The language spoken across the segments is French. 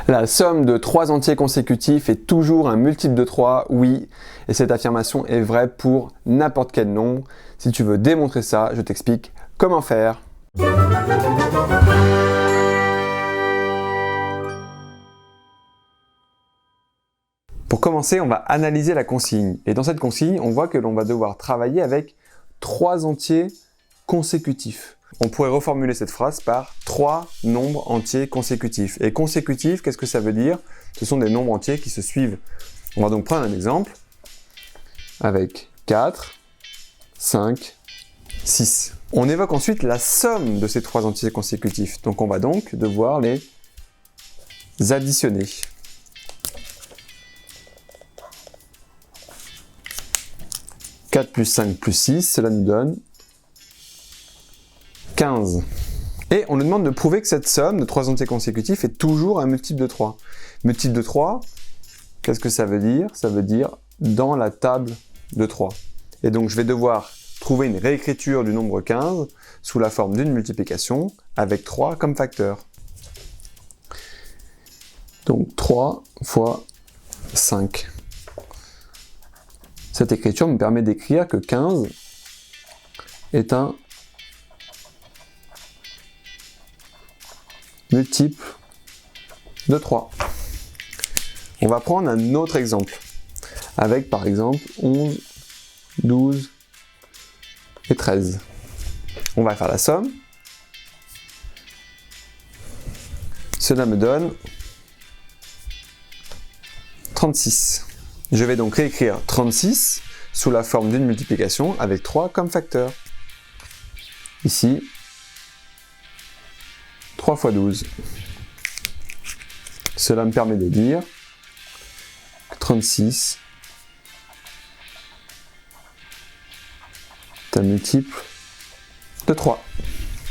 La somme de 3 entiers consécutifs est toujours un multiple de 3, oui, et cette affirmation est vraie pour n'importe quel nombre. Si tu veux démontrer ça, je t'explique comment faire. Pour commencer, on va analyser la consigne. Et dans cette consigne, on voit que l'on va devoir travailler avec 3 entiers consécutifs. On pourrait reformuler cette phrase par 3 nombres entiers consécutifs. Et consécutifs, qu'est-ce que ça veut dire? Ce sont des nombres entiers qui se suivent. On va donc prendre un exemple avec 4, 5, 6. On évoque ensuite la somme de ces 3 entiers consécutifs. Donc on va donc devoir les additionner. 4 plus 5 plus 6, cela nous donne 15. Et on nous demande de prouver que cette somme de 3 entiers consécutifs est toujours un multiple de 3. Multiple de 3, qu'est-ce que ça veut dire? Ça veut dire dans la table de 3. Et donc je vais devoir trouver une réécriture du nombre 15 sous la forme d'une multiplication avec 3 comme facteur. Donc 3 fois 5. Cette écriture me permet d'écrire que 15 est un multiple de 3. On va prendre un autre exemple, avec par exemple 11, 12 et 13. On va faire la somme. Cela me donne 36. Je vais donc réécrire 36 sous la forme d'une multiplication avec 3 comme facteur. Ici, 3 fois 12. Cela me permet de dire que 36 est un multiple de 3.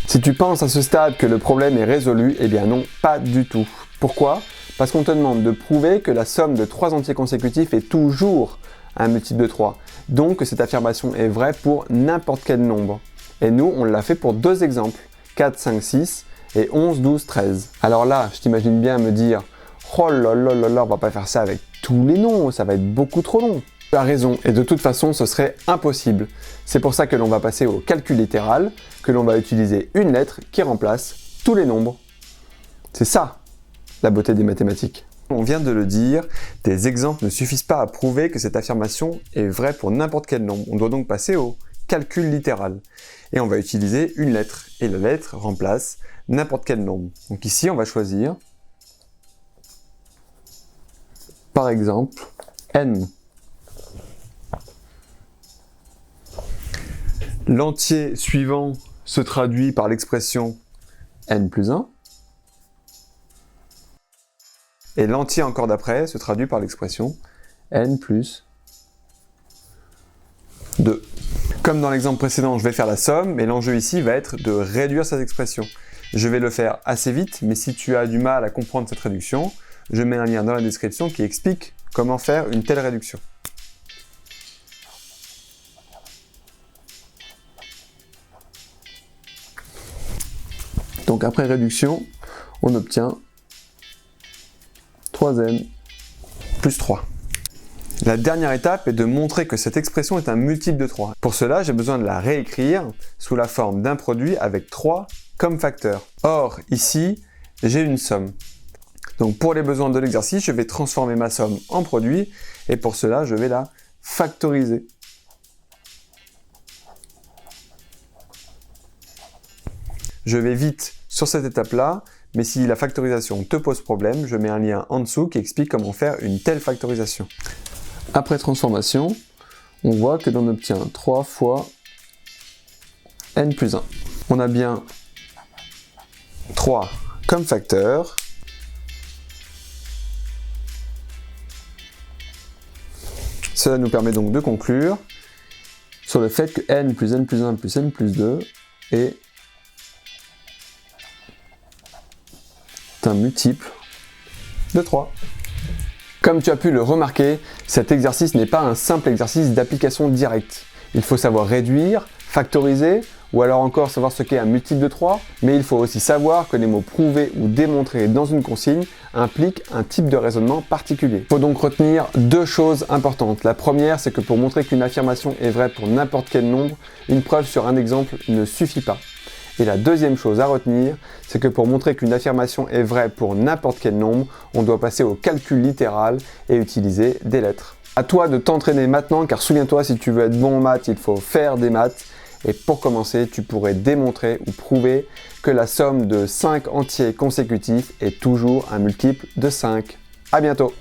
Si tu penses à ce stade que le problème est résolu, eh bien non, pas du tout. Pourquoi ? Parce qu'on te demande de prouver que la somme de 3 entiers consécutifs est toujours un multiple de 3. Donc que cette affirmation est vraie pour n'importe quel nombre. Et nous, on l'a fait pour 2 exemples, 4, 5, 6 et 11, 12, 13. Alors là, je t'imagine bien me dire « Oh là là là là, on va pas faire ça avec tous les nombres, ça va être beaucoup trop long. » Tu as raison, et de toute façon, ce serait impossible. C'est pour ça que l'on va passer au calcul littéral, que l'on va utiliser une lettre qui remplace tous les nombres. C'est ça, la beauté des mathématiques. On vient de le dire, des exemples ne suffisent pas à prouver que cette affirmation est vraie pour n'importe quel nombre. On doit donc passer au calcul littéral. Et on va utiliser une lettre, et la lettre remplace n'importe quel nombre. Donc ici, on va choisir, par exemple, n. L'entier suivant se traduit par l'expression n plus 1. Et l'entier encore d'après se traduit par l'expression n plus 2. Comme dans l'exemple précédent, je vais faire la somme, mais l'enjeu ici va être de réduire cette expression. Je vais le faire assez vite, mais si tu as du mal à comprendre cette réduction, je mets un lien dans la description qui explique comment faire une telle réduction. Donc après réduction, on obtient 3n plus 3. La dernière étape est de montrer que cette expression est un multiple de 3. Pour cela, j'ai besoin de la réécrire sous la forme d'un produit avec 3 comme facteur. Or, ici, j'ai une somme. Donc pour les besoins de l'exercice, je vais transformer ma somme en produit et pour cela, je vais la factoriser. Je vais vite sur cette étape-là, mais si la factorisation te pose problème, je mets un lien en dessous qui explique comment faire une telle factorisation. Après transformation, on voit que l'on obtient 3 fois n plus 1. On a bien 3 comme facteur. Cela nous permet donc de conclure sur le fait que n plus n plus 1 plus n plus 2 est un multiple de 3. Comme tu as pu le remarquer, cet exercice n'est pas un simple exercice d'application directe. Il faut savoir réduire, factoriser ou alors encore savoir ce qu'est un multiple de 3, mais il faut aussi savoir que les mots prouver ou démontrer dans une consigne impliquent un type de raisonnement particulier. Il faut donc retenir deux choses importantes. La première, c'est que pour montrer qu'une affirmation est vraie pour n'importe quel nombre, une preuve sur un exemple ne suffit pas. Et la deuxième chose à retenir, c'est que pour montrer qu'une affirmation est vraie pour n'importe quel nombre, on doit passer au calcul littéral et utiliser des lettres. À toi de t'entraîner maintenant, car souviens-toi, si tu veux être bon en maths, il faut faire des maths. Et pour commencer, tu pourrais démontrer ou prouver que la somme de 5 entiers consécutifs est toujours un multiple de 5. À bientôt!